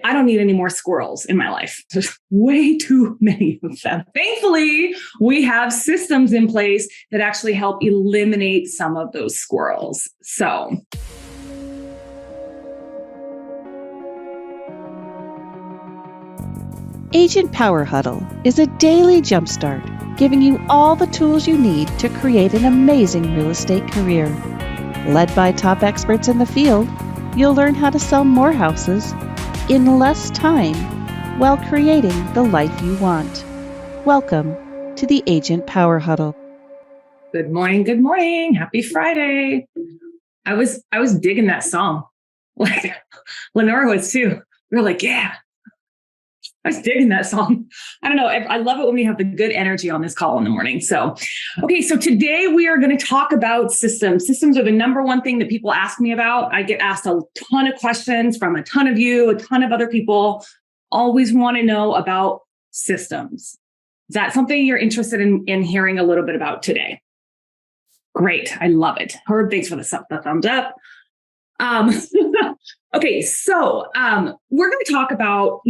I don't need any more squirrels in my life. There's way too many of them. Thankfully, we have systems in place that actually help eliminate some of those squirrels. So Agent Power Huddle is a daily jumpstart, giving you all the tools you need to create an amazing real estate career. Led by top experts in the field, you'll learn how to sell more houses in less time while creating the life you want. Welcome to the Agent Power Huddle. Good morning. Good morning. Happy Friday. I was digging that song. Like Lenora was too. We were like, yeah, I was digging that song. I don't know. I love it when we have the good energy on this call in the morning. So today we are going to talk about systems. Systems are the number one thing that people ask me about. I get asked a ton of questions from a ton of you, a ton of other people always want to know about systems. Is that something you're interested in hearing a little bit about today? Great. I love it. Herb, thanks for the thumbs up. We're going to talk about,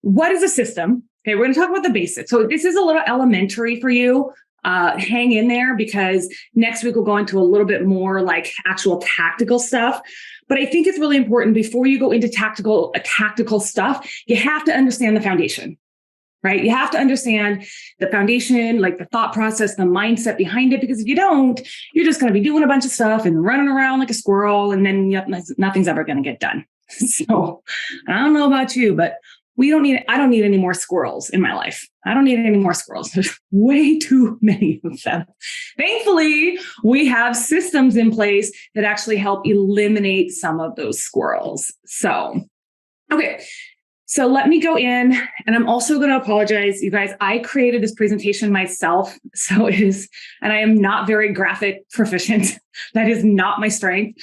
what is a system? Okay, we're going to talk about the basics. So this is a little elementary for you. Hang in there because next week we'll go into a little bit more like actual tactical stuff. But I think it's really important before you go into tactical stuff, you have to understand the foundation, right? You have to understand the foundation, like the thought process, the mindset behind it, because if you don't, you're just going to be doing a bunch of stuff and running around like a squirrel, and then nothing's ever going to get done. So I don't know about you, but I don't need any more squirrels in my life. I don't need any more squirrels. There's way too many of them. Thankfully, we have systems in place that actually help eliminate some of those squirrels. So let me go in, and I'm also going to apologize, you guys. I created this presentation myself, and I am not very graphic proficient. That is not my strength.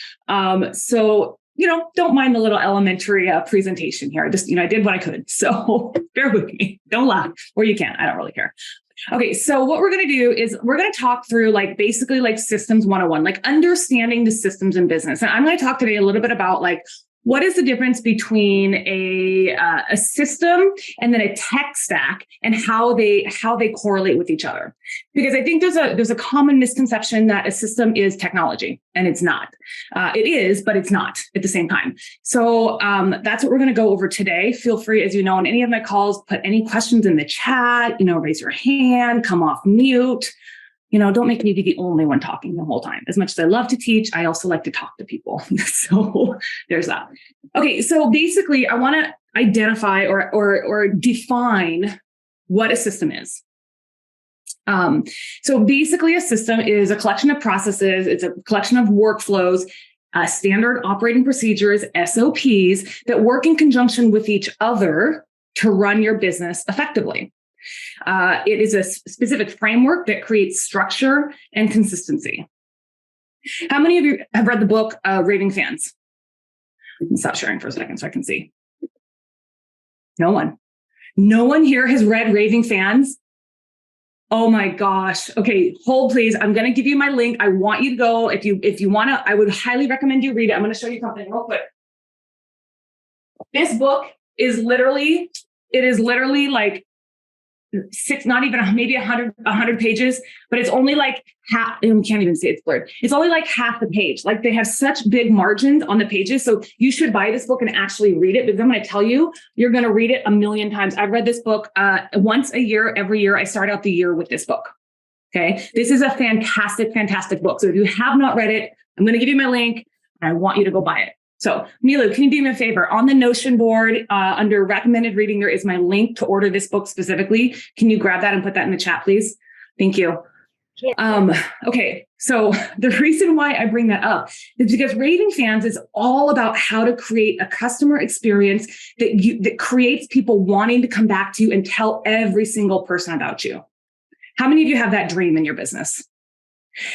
Don't mind the little elementary presentation here. I did what I could. So bear with me. Don't laugh, or you can. I don't really care. Okay. So what we're going to do is we're going to talk through basically systems 101, like understanding the systems in business. And I'm going to talk today a little bit about what is the difference between a system and then a tech stack, and how they correlate with each other? Because I think there's a common misconception that a system is technology, and it's not. It is, but it's not at the same time. So that's what we're going to go over today. Feel free, as you know, on any of my calls, put any questions in the chat. Raise your hand, come off mute. Don't make me be the only one talking the whole time. As much as I love to teach, I also like to talk to people. So there's that. Okay. So basically I want to identify or define what a system is. So basically a system is a collection of processes. It's a collection of workflows, standard operating procedures, SOPs that work in conjunction with each other to run your business effectively. It is a specific framework that creates structure and consistency. How many of you have read the book, Raving Fans? Let me stop sharing for a second so I can see. No one. No one here has read Raving Fans? Oh my gosh. Okay, hold please. I'm going to give you my link. I want you to go. If you want to, I would highly recommend you read it. I'm going to show you something real quick. This book is literally like not even maybe 100 pages, but it's only like half. You can't even see it's blurred. It's only like half the page. Like they have such big margins on the pages. So you should buy this book and actually read it, because I'm going to tell you, you're going to read it a million times. I've read this book once a year, every year. I start out the year with this book. Okay. This is a fantastic, fantastic book. So if you have not read it, I'm going to give you my link and I want you to go buy it. So Milu, can you do me a favor? On the Notion board, under recommended reading, there is my link to order this book specifically. Can you grab that and put that in the chat, please? Thank you. Okay. So the reason why I bring that up is because Raving Fans is all about how to create a customer experience that creates people wanting to come back to you and tell every single person about you. How many of you have that dream in your business?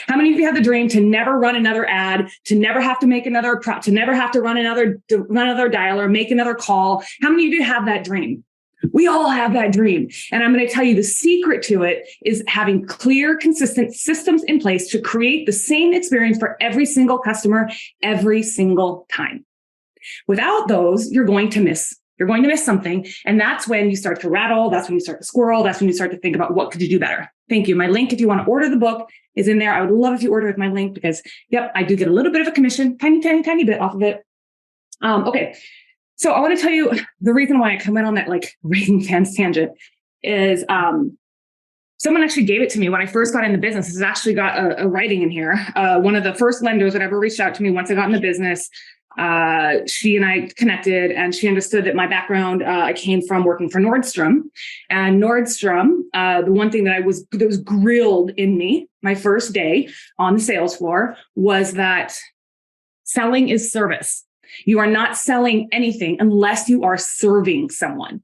How many of you have the dream to never run another ad, to never have to make another to never have to run another dialer, make another call? How many of you have that dream? We all have that dream. And I'm going to tell you the secret to it is having clear, consistent systems in place to create the same experience for every single customer every single time. Without those, you're going to miss something. And that's when you start to rattle. That's when you start to squirrel. That's when you start to think about what could you do better. Thank you. My link, if you want to order the book, is in there. I would love if you order with my link because, yep, I do get a little bit of a commission, tiny bit off of it. Okay. So I want to tell you the reason why I come in on that like raving fans tangent is someone actually gave it to me when I first got in the business. It's actually got a writing in here. One of the first lenders that ever reached out to me once I got in the business, she and I connected and she understood that my background, I came from working for Nordstrom. And Nordstrom, the one thing that was grilled in me my first day on the sales floor was that selling is service. You are not selling anything unless you are serving someone.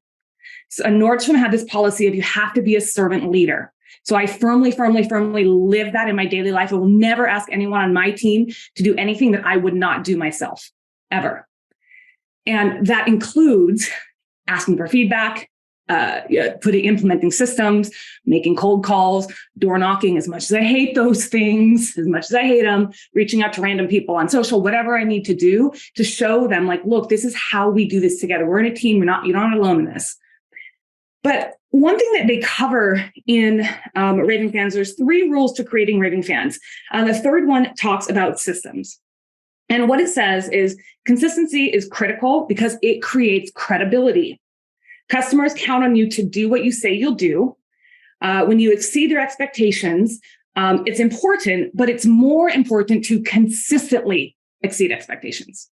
So Nordstrom had this policy of you have to be a servant leader. So I firmly live that in my daily life. I will never ask anyone on my team to do anything that I would not do myself, ever. And that includes asking for feedback, implementing systems, making cold calls, door knocking, as much as I hate those things, as much as I hate them, reaching out to random people on social, whatever I need to do to show them like, look, this is how we do this together. We're in a team. You're not alone in this. But one thing that they cover in Raving Fans, there's 3 rules to creating raving fans. The third one talks about systems. And what it says is consistency is critical because it creates credibility. Customers count on you to do what you say you'll do. When you exceed their expectations, it's important, but it's more important to consistently exceed expectations.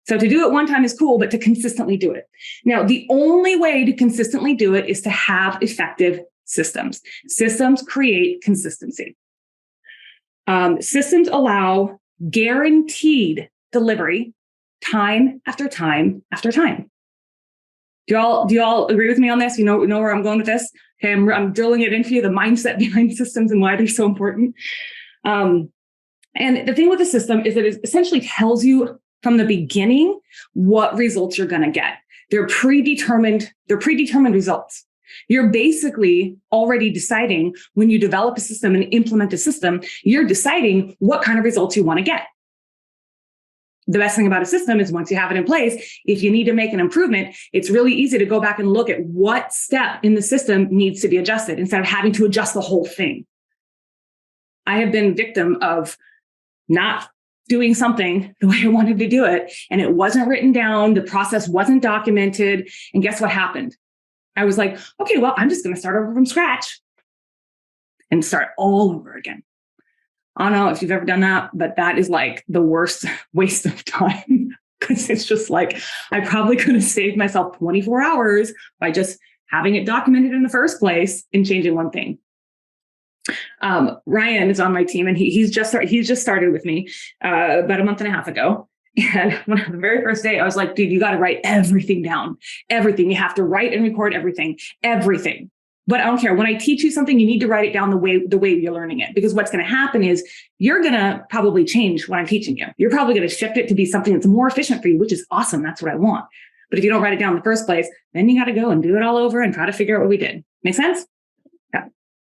So to do it one time is cool, but to consistently do it. Now, the only way to consistently do it is to have effective systems. Systems create consistency. Systems allow guaranteed delivery time after time after time. Do you all agree with me on this? You know where I'm going with this? Okay, I'm drilling it into you, the mindset behind systems and why they're so important. And the thing with the system is that it essentially tells you from the beginning what results you're going to get. They're predetermined results. You're basically already deciding when you develop a system and implement a system, you're deciding what kind of results you want to get. The best thing about a system is once you have it in place, if you need to make an improvement, it's really easy to go back and look at what step in the system needs to be adjusted instead of having to adjust the whole thing. I have been victim of not doing something the way I wanted to do it, and it wasn't written down, the process wasn't documented, and guess what happened? I was like, okay, well, I'm just going to start over from scratch and start all over again. I don't know if you've ever done that, but that is like the worst waste of time because it's just like, I probably could have saved myself 24 hours by just having it documented in the first place and changing one thing. Ryan is on my team and he's just started with me about a month and a half ago. And when the very first day, I was like, dude, you got to write everything down, everything. You have to write and record everything. But I don't care. When I teach you something, you need to write it down the way you're learning it, because what's going to happen is you're going to probably change what I'm teaching you. You're probably going to shift it to be something that's more efficient for you, which is awesome. That's what I want. But if you don't write it down in the first place, then you got to go and do it all over and try to figure out what we did. Make sense? Yeah.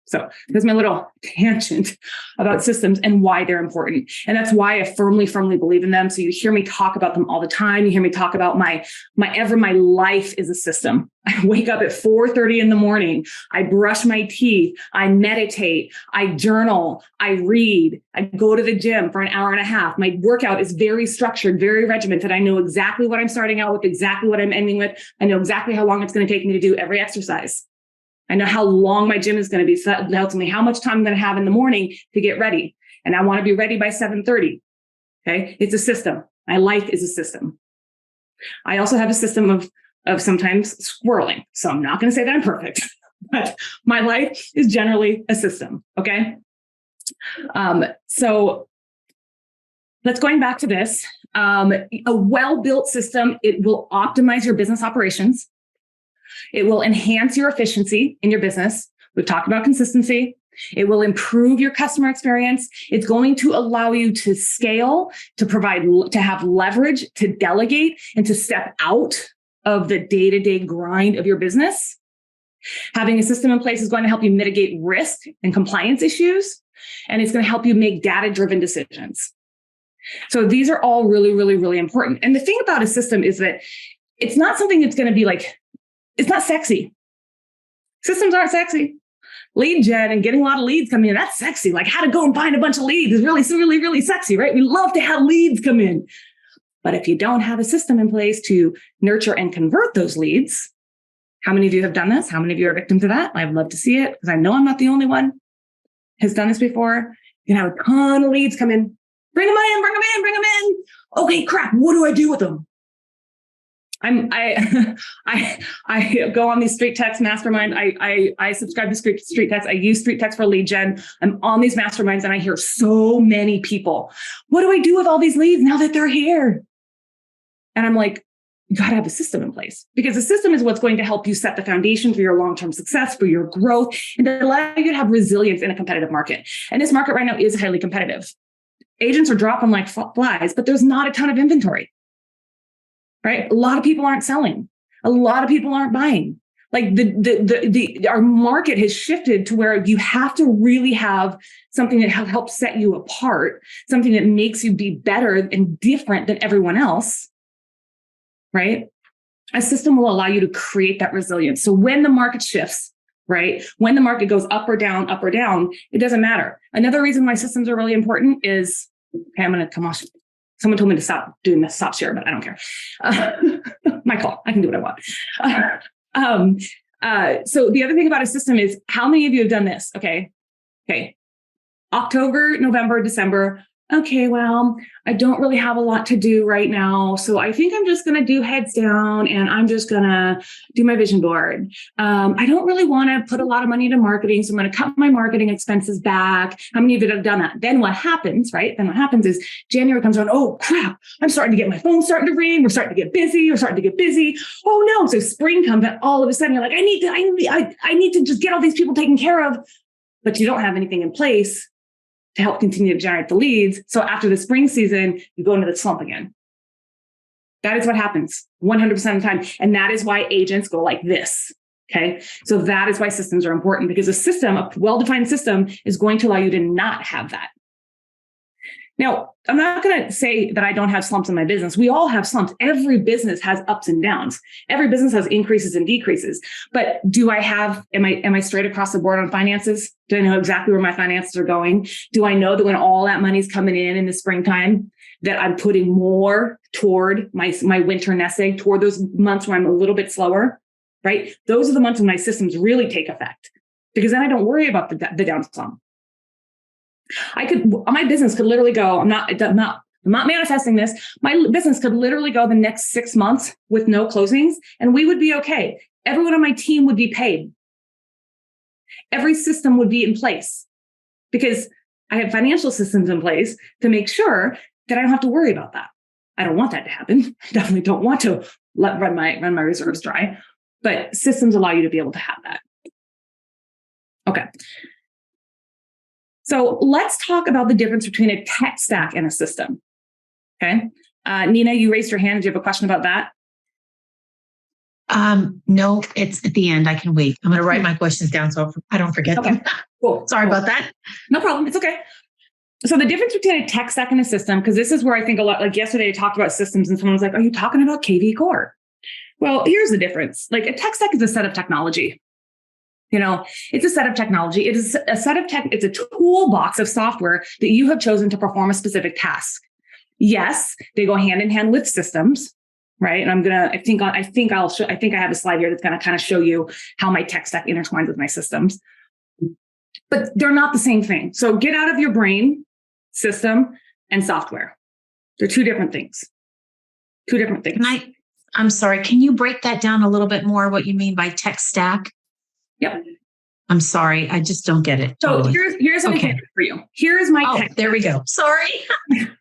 So there's my little tangent about systems and why they're important. And that's why I firmly believe in them. So you hear me talk about them all the time. You hear me talk about my life is a system. I wake up at 4:30 in the morning. I brush my teeth. I meditate. I journal. I read. I go to the gym for an hour and a half. My workout is very structured, very regimented. I know exactly what I'm starting out with, exactly what I'm ending with. I know exactly how long it's going to take me to do every exercise. I know how long my gym is going to be. So that tells me how much time I'm going to have in the morning to get ready. And I want to be ready by 7:30. Okay. It's a system. My life is a system. I also have a system of sometimes squirreling. So I'm not going to say that I'm perfect, but my life is generally a system. Okay. So let's going back to this. A well-built system, it will optimize your business operations. It will enhance your efficiency in your business. We've talked about consistency. It will improve your customer experience. It's going to allow you to scale, to have leverage, to delegate, and to step out of the day-to-day grind of your business. Having a system in place is going to help you mitigate risk and compliance issues, and it's going to help you make data-driven decisions. So these are all really, really, really important. And the thing about a system is that it's not something that's going to be like, it's not sexy. Systems aren't sexy. Lead gen and getting a lot of leads coming in, that's sexy. Like how to go and find a bunch of leads is really, really, really sexy, right? We love to have leads come in. But if you don't have a system in place to nurture and convert those leads, how many of you have done this? How many of you are victims of that? I'd love to see it because I know I'm not the only one who's done this before. You can have a ton of leads come in. Bring them in, bring them in, bring them in. Okay, crap. What do I do with them? I go on these Street Text mastermind. I subscribe to Street Text. I use Street Text for lead gen. I'm on these masterminds and I hear so many people. What do I do with all these leads now that they're here? And I'm like, you got to have a system in place because the system is what's going to help you set the foundation for your long-term success, for your growth, and to allow you to have resilience in a competitive market. And this market right now is highly competitive. Agents are dropping like flies, but there's not a ton of inventory, right? A lot of people aren't selling. A lot of people aren't buying. Like our market has shifted to where you have to really have something that helps set you apart, something that makes you be better and different than everyone else, right? A system will allow you to create that resilience. So when the market shifts, right? When the market goes up or down, it doesn't matter. Another reason why systems are really important is, okay, I'm going to come off. Someone told me to stop doing this, stop share, but I don't care. My call. I can do what I want. So the other thing about a system is how many of you have done this? Okay. October, November, December. Okay, well, I don't really have a lot to do right now. So I think I'm just going to do heads down and I'm just going to do my vision board. I don't really want to put a lot of money into marketing. So I'm going to cut my marketing expenses back. How many of you have done that? Then what happens, right? Then what happens is January comes around. Oh, crap. I'm starting to get my phone starting to ring. We're starting to get busy. Oh, no. So spring comes and all of a sudden you're like, I need to just get all these people taken care of. But you don't have anything in place to help continue to generate the leads. So after the spring season, you go into the slump again. That is what happens 100% of the time. And that is why agents go like this. Okay. So that is why systems are important because a well-defined system is going to allow you to not have that. Now, I'm not going to say that I don't have slumps in my business. We all have slumps. Every business has ups and downs. Every business has increases and decreases. But am I straight across the board on finances? Do I know exactly where my finances are going? Do I know that when all that money's coming in the springtime, that I'm putting more toward my winter nest egg, toward those months where I'm a little bit slower, right? Those are the months when my systems really take effect because then I don't worry about the down slump. My business could literally go, I'm not manifesting this. My business could literally go the next 6 months with no closings and we would be okay. Everyone on my team would be paid. Every system would be in place because I have financial systems in place to make sure that I don't have to worry about that. I don't want that to happen. I definitely don't want to run my reserves dry, but systems allow you to be able to have that. Okay. So let's talk about the difference between a tech stack and a system. Okay. Nina, you raised your hand. Do you have a question about that? No, it's at the end. I can wait. I'm going to write my questions down so I don't forget them. Cool. Sorry about that. No problem. It's okay. So the difference between a tech stack and a system, because this is where I think a lot, like yesterday I talked about systems and someone was like, are you talking about KV Core? Well, here's the difference. Like a tech stack is a set of technology. It's a set of technology. It is a set of it's a toolbox of software that you have chosen to perform a specific task. Yes, they go hand in hand with systems, right? And I think I have a slide here that's going to kind of show you how my tech stack intertwines with my systems, but they're not the same thing. So get out of your brain, system and software. They're two different things. I'm sorry. Can you break that down a little bit more? What you mean by tech stack? Yep. I'm sorry. I just don't get it. So here's an example for you. Here's my tech. There we go. Sorry.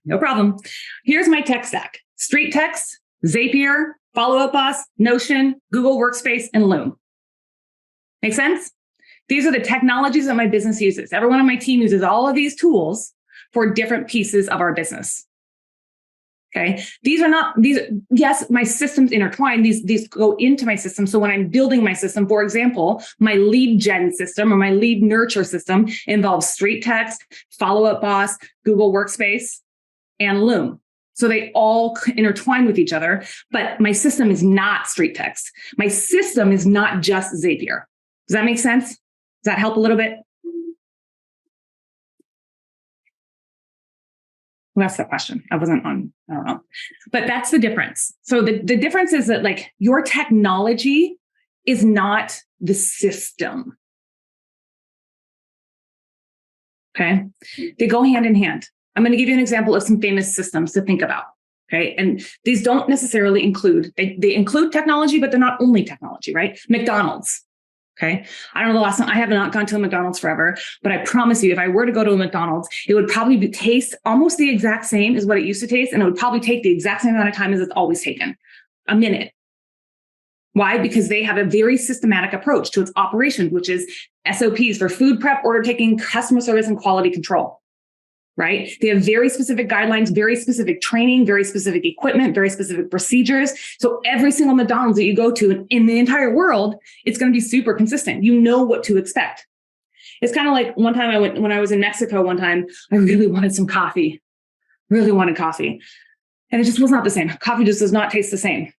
No problem. Here's my tech stack. Street Text, Zapier, Follow Up Boss, Notion, Google Workspace, and Loom. Make sense? These are the technologies that my business uses. Everyone on my team uses all of these tools for different pieces of our business. Okay. Yes, my systems intertwine. These go into my system. So when I'm building my system, for example, my lead gen system or my lead nurture system involves Street Text, Follow Up Boss, Google Workspace. and Loom. So they all intertwine with each other, but my system is not Street Text. My system is not just Zapier. Does that make sense? Does that help a little bit? Well, that's the question. I don't know. But that's the difference. So the difference is that like your technology is not the system. Okay. They go hand in hand. I'm going to give you an example of some famous systems to think about. Okay. And these don't necessarily include, they include technology, but they're not only technology, right? McDonald's. Okay. I don't know the last time, I have not gone to a McDonald's forever, but I promise you, if I were to go to a McDonald's, it would probably taste almost the exact same as what it used to taste. And it would probably take the exact same amount of time as it's always taken, a minute. Why? Because they have a very systematic approach to its operation, which is SOPs for food prep, order taking, customer service, and quality control. Right? They have very specific guidelines, very specific training, very specific equipment, very specific procedures. So every single McDonald's that you go to in the entire world, it's going to be super consistent. You know what to expect. It's kind of like one time when I was in Mexico one time, I really wanted some coffee, really wanted coffee. And it just was not the same. Coffee just does not taste the same.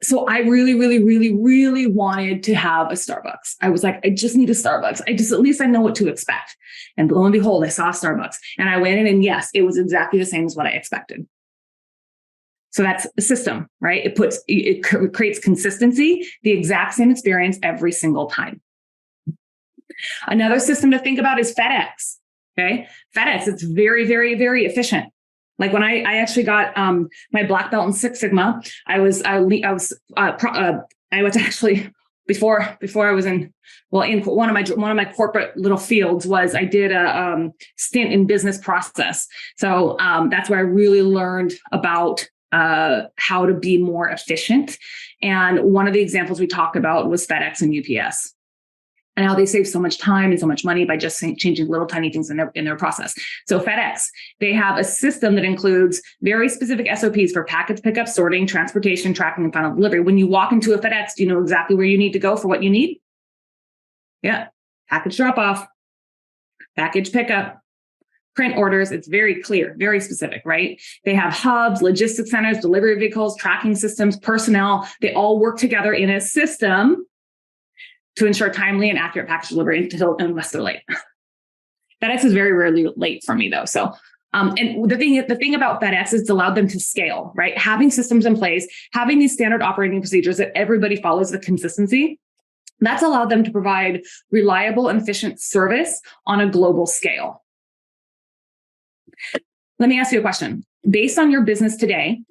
So I really, really, really, really wanted to have a Starbucks. I was like, I just need a Starbucks. At least I know what to expect. And lo and behold, I saw Starbucks and I went in and yes, it was exactly the same as what I expected. So that's a system, right? It creates consistency, the exact same experience every single time. Another system to think about is FedEx. Okay. FedEx, it's very, very, very efficient. Like when I actually got my black belt in Six Sigma, I was actually before I was in one of my corporate little fields was I did a stint in business process. So that's where I really learned about how to be more efficient. And one of the examples we talked about was FedEx and UPS. And how they save so much time and so much money by just changing little tiny things in their process. So FedEx, they have a system that includes very specific SOPs for package pickup, sorting, transportation, tracking, and final delivery. When you walk into a FedEx, do you know exactly where you need to go for what you need? Yeah. Package drop off, package pickup, print orders. It's very clear, very specific, right? They have hubs, logistics centers, delivery vehicles, tracking systems, personnel. They all work together in a system to ensure timely and accurate package delivery unless they're late. FedEx is very rarely late for me though. So, and the thing about FedEx is it's allowed them to scale, right? Having systems in place, having these standard operating procedures that everybody follows the consistency, that's allowed them to provide reliable and efficient service on a global scale. Let me ask you a question. Based on your business today,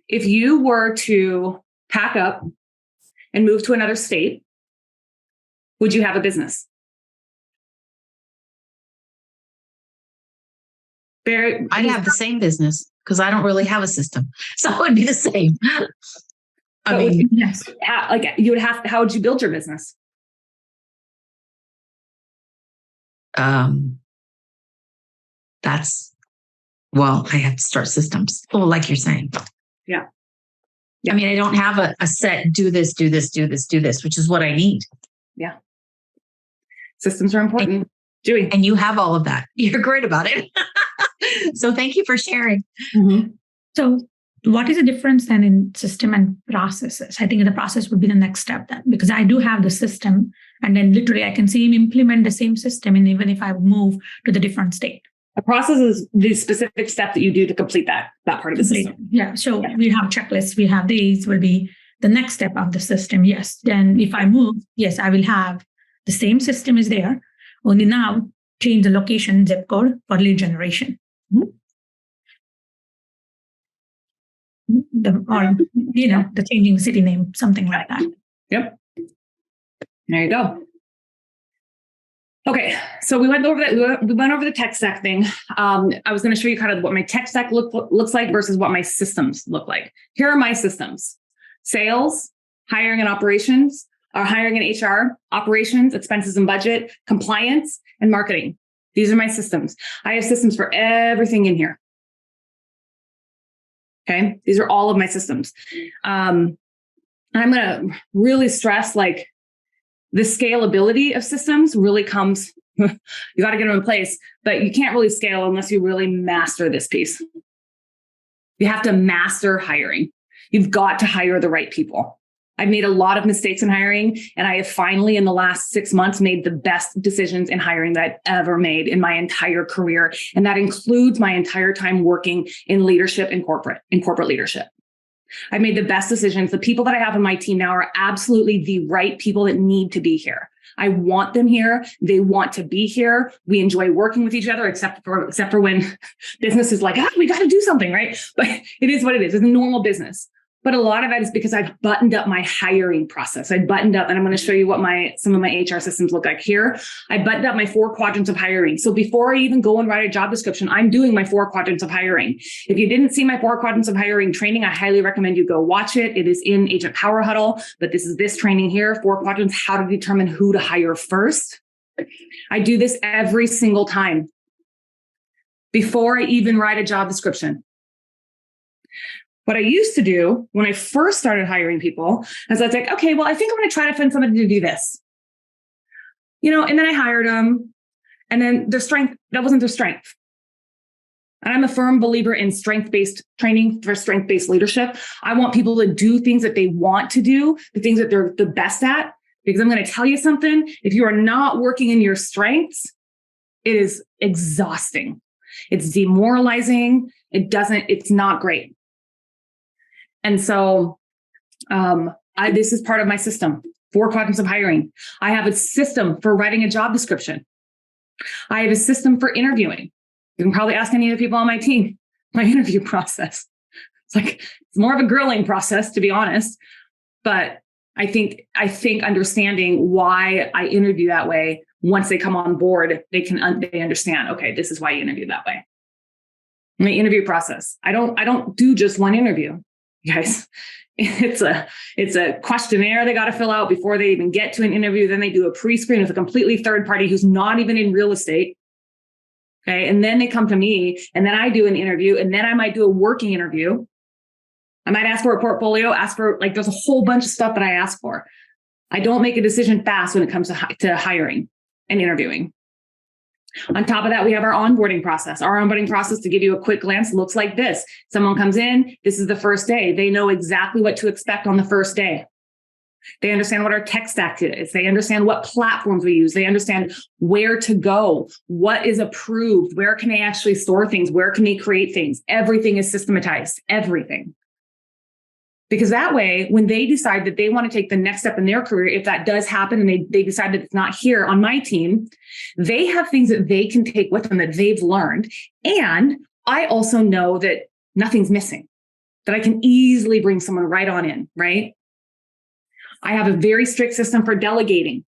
if you were to pack up and move to another state, would you have a business? I'd have the same business because I don't really have a system. So it would be the same. I mean, yes. How would you build your business? I have to start systems. Well, like you're saying. Yeah. I mean, I don't have a set, do this, which is what I need. Yeah. Systems are important. Dewey. And you have all of that. You're great about it. So thank you for sharing. Mm-hmm. So what is the difference then in system and processes? I think the process would be the next step then, because I do have the system and then literally I can see him implement the same system. And even if I move to the different state. A process is the specific step that you do to complete that part of the system. Yeah. So we have checklists. We have these will be the next step of the system. Yes. Then if I move, yes, I will have the same system is there. Only now change the location zip code for lead generation. Mm-hmm. The changing city name, something like that. Yep. There you go. Okay, so we went over that. We went over the tech stack thing. I was going to show you kind of what my tech stack looks like versus what my systems look like. Here are my systems: sales, hiring and operations, or hiring and HR, operations, expenses and budget, compliance, and marketing. These are my systems. I have systems for everything in here. Okay, these are all of my systems. I'm going to really stress the scalability of systems really comes You got to get them in place, but you can't really scale unless you really master this piece. You have to master hiring. You've got to hire the right people. I've made a lot of mistakes in hiring, and I have finally, in the last 6 months, made the best decisions in hiring that I've ever made in my entire career. And that includes my entire time working in leadership and corporate leadership. I've made the best decisions. The people that I have on my team now are absolutely the right people that need to be here. I want them here. They want to be here. We enjoy working with each other, except for when business is like, we got to do something, right? But it is what it is. It's a normal business. But a lot of that is because I've buttoned up my hiring process. I buttoned up, and I'm going to show you what some of my HR systems look like here. I buttoned up my 4 quadrants of hiring. So before I even go and write a job description, I'm doing my 4 quadrants of hiring. If you didn't see my 4 quadrants of hiring training, I highly recommend you go watch it. It is in Agent Power Huddle, but this is this training here, 4 quadrants, how to determine who to hire first. I do this every single time before I even write a job description. What I used to do when I first started hiring people is I was like, okay, well, I think I'm going to try to find somebody to do this. And then I hired them, and then their strength, that wasn't their strength. And I'm a firm believer in strength-based training for strength-based leadership. I want people to do things that they want to do, the things that they're the best at, because I'm going to tell you something. If you are not working in your strengths, it is exhausting. It's demoralizing. It's not great. And so this is part of my system, 4 quadrants of hiring. I have a system for writing a job description. I have a system for interviewing. You can probably ask any of the people on my team, my interview process. It's more of a grilling process, to be honest. But I think understanding why I interview that way, once they come on board, they understand, okay, this is why you interview that way. My interview process. I don't do just one interview. Guys, it's a questionnaire they got to fill out before they even get to an interview. Then they do a pre-screen with a completely third party who's not even in real estate. Okay. And then they come to me, and then I do an interview, and then I might do a working interview. I might ask for a portfolio, there's a whole bunch of stuff that I ask for. I don't make a decision fast when it comes to hiring and interviewing. On top of that, we have our onboarding process. Our onboarding process, to give you a quick glance, looks like this. Someone comes in, this is the first day. They know exactly what to expect on the first day. They understand what our tech stack is. They understand what platforms we use. They understand where to go, what is approved, where can they actually store things, where can they create things. Everything is systematized, everything. Because that way, when they decide that they want to take the next step in their career, if that does happen and they decide that it's not here on my team, they have things that they can take with them that they've learned. And I also know that nothing's missing, that I can easily bring someone right on in, right? I have a very strict system for delegating,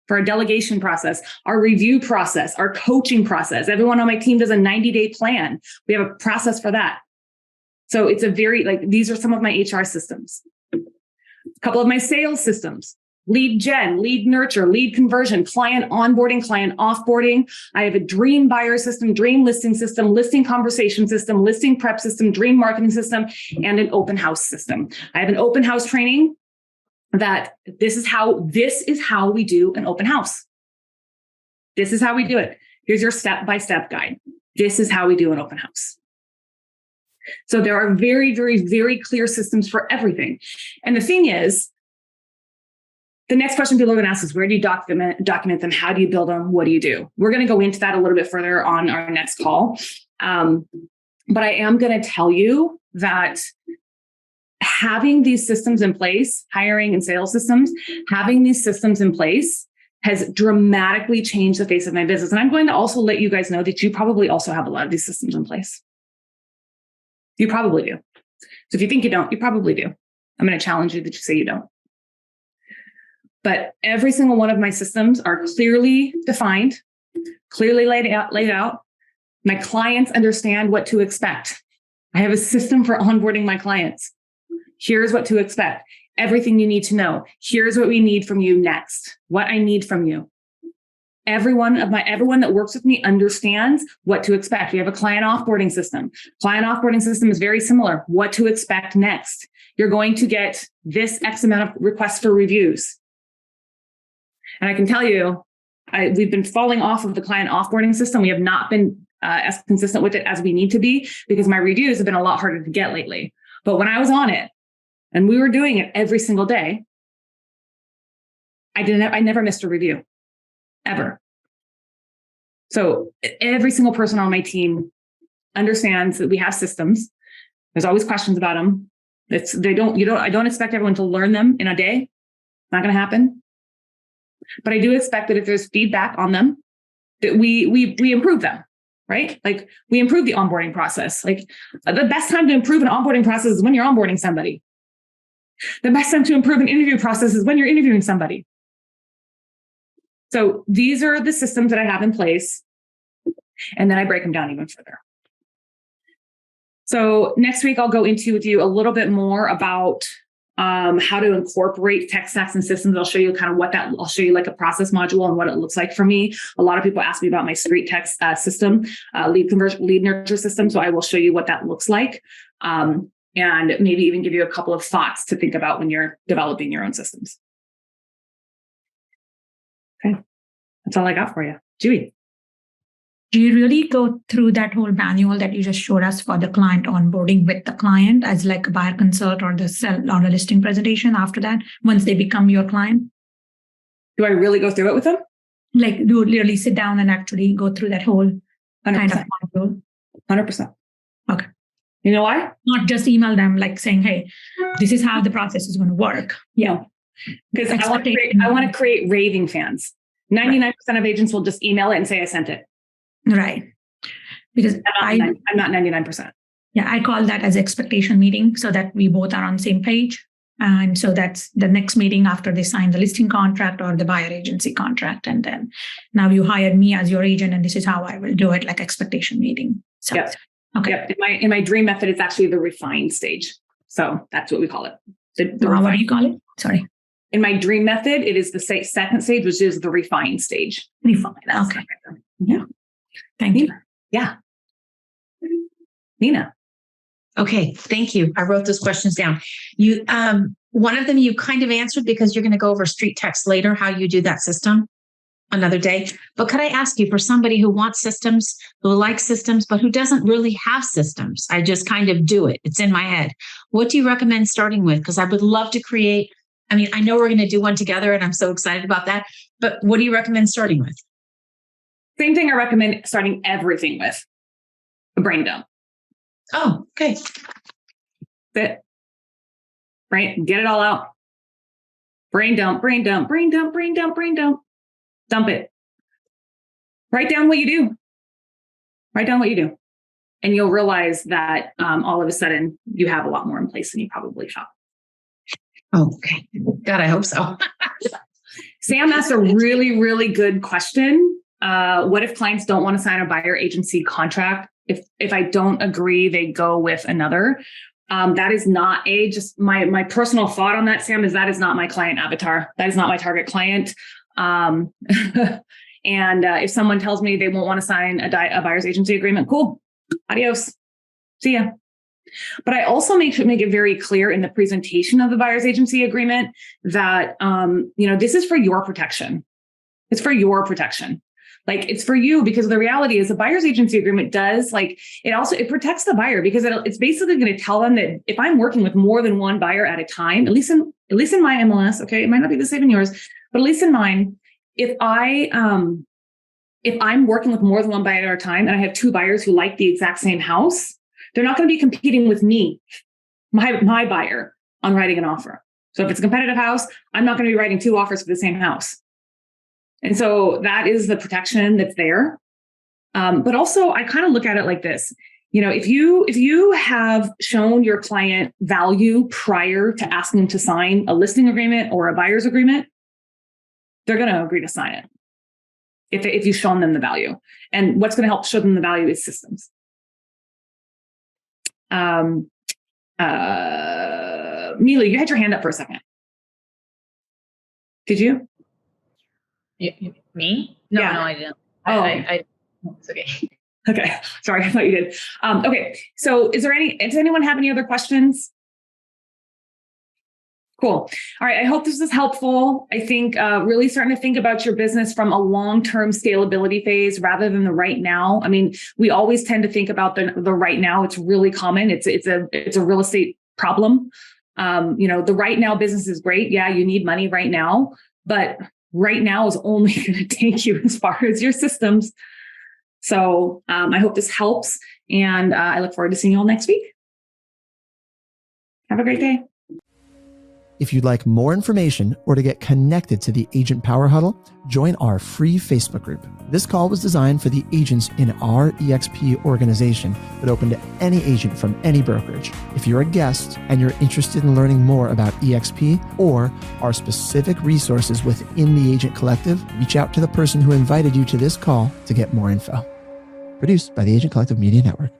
for our delegation process, our review process, our coaching process. Everyone on my team does a 90-day plan. We have a process for that. So it's these are some of my HR systems. A couple of my sales systems: lead gen, lead nurture, lead conversion, client onboarding, client offboarding. I have a dream buyer system, dream listing system, listing conversation system, listing prep system, dream marketing system, and an open house system. I have an open house training that this is how we do an open house. This is how we do it. Here's your step-by-step guide. This is how we do an open house. So there are very, very, very clear systems for everything. And the thing is, the next question people are going to ask is, where do you document them? How do you build them? What do you do? We're going to go into that a little bit further on our next call. But I am going to tell you that having these systems in place, hiring and sales systems, having these systems in place has dramatically changed the face of my business. And I'm going to also let you guys know that you probably also have a lot of these systems in place. You probably do. So if you think you don't, you probably do. I'm going to challenge you that you say you don't. But every single one of my systems are clearly defined, clearly laid out. My clients understand what to expect. I have a system for onboarding my clients. Here's what to expect. Everything you need to know. Here's what we need from you next. What I need from you. Everyone that works with me understands what to expect. We have a client offboarding system. Client offboarding system is very similar. What to expect next. You're going to get this X amount of requests for reviews. And I can tell you, We've been falling off of the client offboarding system. We have not been as consistent with it as we need to be because my reviews have been a lot harder to get lately. But when I was on it and we were doing it every single day, I never missed a review ever. So every single person on my team understands that we have systems. There's always questions about them. I don't expect everyone to learn them in a day. It's not going to happen. But I do expect that if there's feedback on them, that we improve them, right? Like we improve the onboarding process. Like the best time to improve an onboarding process is when you're onboarding somebody. The best time to improve an interview process is when you're interviewing somebody. So these are the systems that I have in place. And then I break them down even further. So next week, I'll go into with you a little bit more about how to incorporate tech stacks and systems. I'll show you I'll show you like a process module and what it looks like for me. A lot of people ask me about my street text system, lead nurture system. So I will show you what that looks like. And maybe even give you a couple of thoughts to think about when you're developing your own systems. Okay. That's all I got for you. Julie. Do you really go through that whole manual that you just showed us for the client onboarding with the client as like a buyer consult or the sell or the listing presentation after that, once they become your client? Do I really go through it with them? Like do you literally sit down and actually go through that whole 100%. kind of module? 100%. Okay. You know why? Not just email them like saying, hey, this is how the process is going to work. Yeah. Because I want to create raving fans. 99% of agents will just email it and say, I sent it. Right. Because I'm not 99%. Yeah, I call that as expectation meeting so that we both are on the same page. And so that's the next meeting after they sign the listing contract or the buyer agency contract. And then now you hired me as your agent and this is how I will do it, like expectation meeting. So, yep. Okay. Yep. In my dream method, it's actually the refined stage. So that's what we call it. What do you call it? Sorry. In my dream method, it is the second stage, which is the refined stage. Refined. Okay. Yeah. Thank you. Yeah. Nina. Okay, thank you. I wrote those questions down. You, one of them you kind of answered because you're going to go over street text later, how you do that system another day. But could I ask you, for somebody who wants systems, who likes systems, but who doesn't really have systems, I just kind of do it. It's in my head. What do you recommend starting with? Because I would love to create. I mean, I know we're going to do one together and I'm so excited about that. But what do you recommend starting with? Same thing I recommend starting everything with. A brain dump. Oh, okay. That's it. Right? Get it all out. Brain dump, brain dump, brain dump, brain dump, brain dump. Dump it. Write down what you do. Write down what you do. And you'll realize that all of a sudden you have a lot more in place than you probably thought. Oh, okay. God, I hope so. Sam asked a really, really good question. What if clients don't want to sign a buyer agency contract? If I don't agree, they go with another. That is not just my personal thought on that, Sam, is that is not my client avatar. That is not my target client. And if someone tells me they won't want to sign a buyer's agency agreement, cool. Adios. See ya. But I also make it very clear in the presentation of the buyer's agency agreement that, this is for your protection. It's for your protection. Like it's for you, because the reality is the buyer's agency agreement does it protects the buyer, because it's basically going to tell them that if I'm working with more than one buyer at a time, at least in my MLS, okay, it might not be the same in yours, but at least in mine, if I'm working with more than one buyer at a time and I have two buyers who like the exact same house, they're not going to be competing with me, my buyer, on writing an offer. So if it's a competitive house, I'm not going to be writing two offers for the same house. And so that is the protection that's there. But also I kind of look at it like this. If you have shown your client value prior to asking them to sign a listing agreement or a buyer's agreement, they're going to agree to sign it. If you've shown them the value. And what's going to help show them the value is systems. Mila, you had your hand up for a second. Did you? Me? No, yeah. No, I didn't. Oh, it's okay. Okay. Sorry, I thought you did. Okay. So does anyone have any other questions? Cool. All right. I hope this is helpful. I think really starting to think about your business from a long-term scalability phase rather than the right now. I mean, we always tend to think about the right now. It's really common. It's a real estate problem. The right now business is great. Yeah, you need money right now, but right now is only going to take you as far as your systems. So I hope this helps, and I look forward to seeing you all next week. Have a great day. If you'd like more information or to get connected to the Agent Power Huddle, join our free Facebook group. This call was designed for the agents in our EXP organization, but open to any agent from any brokerage. If you're a guest and you're interested in learning more about EXP or our specific resources within the Agent Collective, reach out to the person who invited you to this call to get more info. Produced by the Agent Collective Media Network.